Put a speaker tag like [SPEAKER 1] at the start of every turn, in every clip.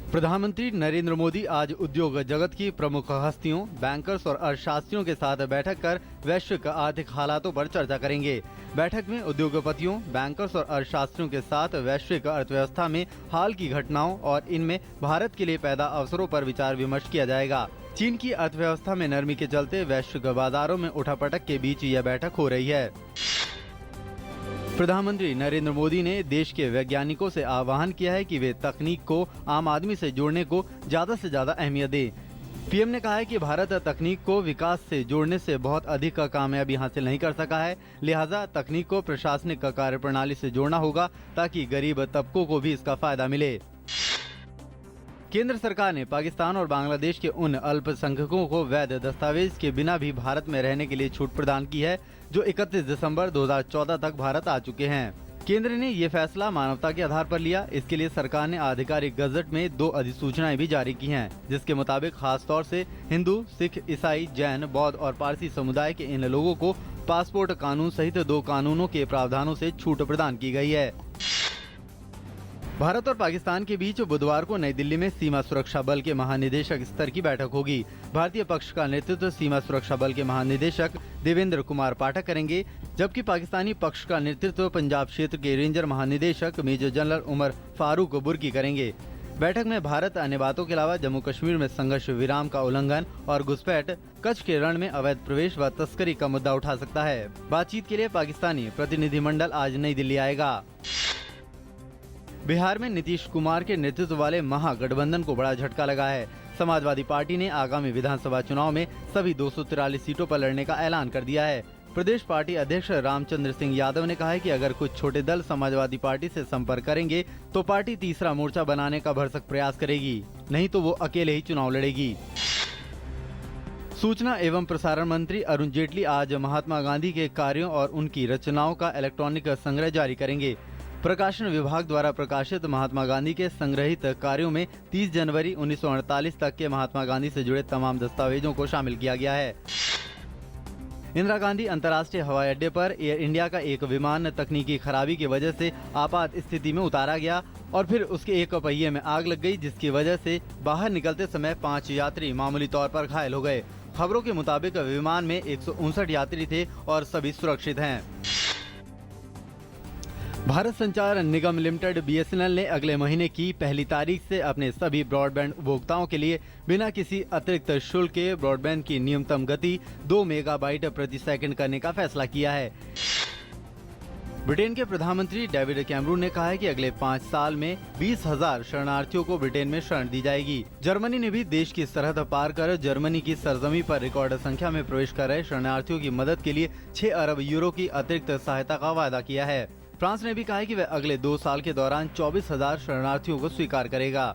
[SPEAKER 1] प्रधानमंत्री नरेंद्र मोदी आज उद्योग जगत की प्रमुख हस्तियों, बैंकर्स और अर्थशास्त्रियों के साथ बैठक कर वैश्विक आर्थिक हालातों पर चर्चा करेंगे। बैठक में उद्योगपतियों, बैंकर्स और अर्थशास्त्रियों के साथ वैश्विक अर्थव्यवस्था में हाल की घटनाओं और इनमें भारत के लिए पैदा अवसरों पर विचार विमर्श किया जाएगा। चीन की अर्थव्यवस्था में नरमी के चलते वैश्विक बाजारों में उठापटक के बीच यह बैठक हो रही है। प्रधानमंत्री नरेंद्र मोदी ने देश के वैज्ञानिकों से आह्वान किया है कि वे तकनीक को आम आदमी से जोड़ने को ज्यादा से ज्यादा अहमियत दें। पीएम ने कहा है कि भारत तकनीक को विकास से जोड़ने से बहुत अधिक कामयाबी हासिल नहीं कर सका है, लिहाजा तकनीक को प्रशासनिक कार्यप्रणाली से जोड़ना होगा ताकि गरीब तबकों को भी इसका फायदा मिले। केंद्र सरकार ने पाकिस्तान और बांग्लादेश के उन अल्पसंख्यकों को वैध दस्तावेज के बिना भी भारत में रहने के लिए छूट प्रदान की है जो 31 दिसंबर 2014 तक भारत आ चुके हैं। केंद्र ने ये फैसला मानवता के आधार पर लिया। इसके लिए सरकार ने आधिकारिक गजट में 2 अधिसूचनाएं भी जारी की हैं, जिसके मुताबिक खास तौर से हिंदू, सिख, ईसाई, जैन, बौद्ध और पारसी समुदाय के इन लोगों को पासपोर्ट कानून सहित 2 कानूनों के प्रावधानों से छूट प्रदान की गई है। भारत और पाकिस्तान के बीच बुधवार को नई दिल्ली में सीमा सुरक्षा बल के महानिदेशक स्तर की बैठक होगी। भारतीय पक्ष का नेतृत्व सीमा सुरक्षा बल के महानिदेशक देवेंद्र कुमार पाठक करेंगे, जबकि पाकिस्तानी पक्ष का नेतृत्व पंजाब क्षेत्र के रेंजर महानिदेशक मेजर जनरल उमर फारूक बुर्की करेंगे। बैठक में भारत अन्य बातों के अलावा जम्मू कश्मीर में संघर्ष विराम का उल्लंघन और घुसपैठ, कच्छ के रण में अवैध प्रवेश व तस्करी का मुद्दा उठा सकता है। बातचीत के लिए पाकिस्तानी प्रतिनिधिमंडल आज नई दिल्ली आएगा। बिहार में नीतीश कुमार के नेतृत्व वाले महागठबंधन को बड़ा झटका लगा है। समाजवादी पार्टी ने आगामी विधानसभा चुनाव में सभी 243 सीटों पर लड़ने का ऐलान कर दिया है। प्रदेश पार्टी अध्यक्ष रामचंद्र सिंह यादव ने कहा है कि अगर कुछ छोटे दल समाजवादी पार्टी से संपर्क करेंगे तो पार्टी तीसरा मोर्चा बनाने का भरसक प्रयास करेगी, नहीं तो वो अकेले ही चुनाव लड़ेगी। सूचना एवं प्रसारण मंत्री अरुण जेटली आज महात्मा गांधी के कार्यों और उनकी रचनाओं का इलेक्ट्रॉनिक संग्रह जारी करेंगे। प्रकाशन विभाग द्वारा प्रकाशित महात्मा गांधी के संग्रहित कार्यों में 30 जनवरी 1948 तक के महात्मा गांधी से जुड़े तमाम दस्तावेजों को शामिल किया गया है। इंदिरा गांधी अंतर्राष्ट्रीय हवाई अड्डे पर एयर इंडिया का एक विमान तकनीकी खराबी की वजह से आपात स्थिति में उतारा गया और फिर उसके एक पहिए में आग लग गई, जिसकी वजह से बाहर निकलते समय 5 यात्री मामूली तौर पर घायल हो गए। खबरों के मुताबिक विमान में 159 यात्री थे और सभी सुरक्षित हैं। भारत संचार निगम लिमिटेड BSNL ने अगले महीने की 1 तारीख से अपने सभी ब्रॉडबैंड उपभोक्ताओं के लिए बिना किसी अतिरिक्त शुल्क के ब्रॉडबैंड की न्यूनतम गति 2 मेगाबाइट प्रति सेकंड करने का फैसला किया है। ब्रिटेन के प्रधानमंत्री डेविड कैमरून ने कहा है कि अगले 5 साल में 20,000 शरणार्थियों को ब्रिटेन में शरण दी जाएगी। जर्मनी ने भी देश की सरहद पार कर जर्मनी की सरजमी पर रिकॉर्ड संख्या में प्रवेश कर रहे शरणार्थियों की मदद के लिए 6 अरब यूरो की अतिरिक्त सहायता का वादा किया है। फ्रांस ने भी कहा है कि वह अगले 2 साल के दौरान 24,000 शरणार्थियों को स्वीकार करेगा।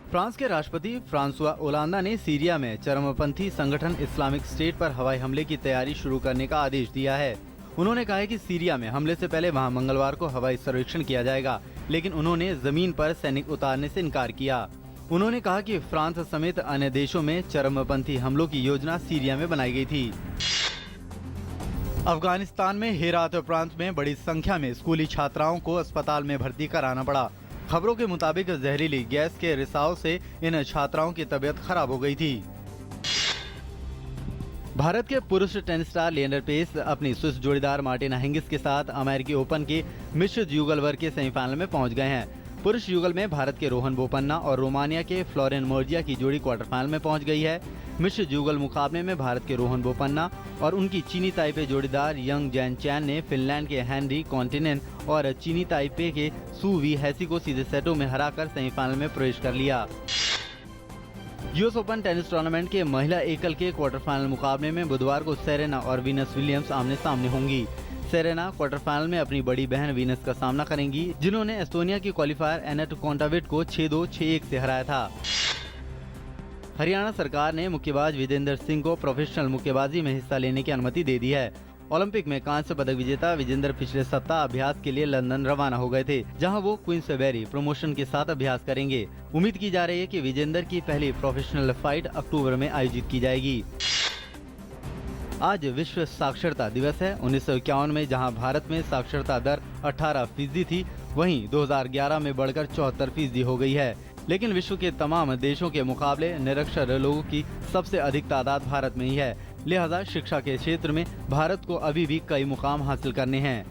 [SPEAKER 1] फ्रांस के राष्ट्रपति फ्रांसुआ ओलांदा ने सीरिया में चरमपंथी संगठन इस्लामिक स्टेट पर हवाई हमले की तैयारी शुरू करने का आदेश दिया है। उन्होंने कहा है कि सीरिया में हमले से पहले वहां मंगलवार को हवाई सर्वेक्षण किया जाएगा, लेकिन उन्होंने जमीन पर सैनिक उतारने से इनकार किया। उन्होंने कहा कि फ्रांस समेत अन्य देशों में चरमपंथी हमलों की योजना सीरिया में बनाई गई थी। अफगानिस्तान में हेरात प्रांत में बड़ी संख्या में स्कूली छात्राओं को अस्पताल में भर्ती कराना पड़ा। खबरों के मुताबिक जहरीली गैस के रिसाव से इन छात्राओं की तबीयत खराब हो गई थी। भारत के पुरुष टेनिस स्टार लिएंडर पेस अपनी स्विस जोड़ीदार मार्टिना हिंगिस के साथ अमेरिकी ओपन के मिश्र युगल वर्ग के सेमीफाइनल में पहुंच गए हैं। पुरुष युगल में भारत के रोहन बोपन्ना और रोमानिया के फ्लोरेन मोर्जिया की जोड़ी क्वार्टर फाइनल में पहुंच गई है। मिश्र युगल मुकाबले में भारत के रोहन बोपन्ना और उनकी चीनी ताइपे जोड़ीदार यंग जैन चैन ने फिनलैंड के हेनरी कॉन्टिनेन और चीनी ताइपे के सू वी हैसी को सीधे सेटों में हराकर सेमीफाइनल में प्रवेश कर लिया। यूएस ओपन टेनिस टूर्नामेंट के महिला एकल के क्वार्टर फाइनल मुकाबले में बुधवार को सेरेना और वीनस विलियम्स आमने सामने होंगी। सेरेना क्वार्टर फाइनल में अपनी बड़ी बहन वीनस का सामना करेंगी, जिन्होंने एस्टोनिया की क्वालिफायर एनेट कोंटावेट को 6-2, 6-1 से हराया था। हरियाणा सरकार ने मुक्केबाज विजेंदर सिंह को प्रोफेशनल मुक्केबाजी में हिस्सा लेने की अनुमति दे दी है। ओलंपिक में कांस्य पदक विजेता विजेंदर पिछले सप्ताह अभ्यास के लिए लंदन रवाना हो गए थे, जहां वो क्वींसबेरी प्रमोशन के साथ अभ्यास करेंगे। उम्मीद की जा रही है कि विजेंदर की पहली प्रोफेशनल फाइट अक्टूबर में आयोजित की जाएगी। आज विश्व साक्षरता दिवस है। 1951 में जहां भारत में साक्षरता दर 18% थी, वहीं 2011 में बढ़कर 74% हो गई है। लेकिन विश्व के तमाम देशों के मुकाबले निरक्षर लोगों की सबसे अधिक तादाद भारत में ही है। लिहाजा शिक्षा के क्षेत्र में भारत को अभी भी कई मुकाम हासिल करने हैं।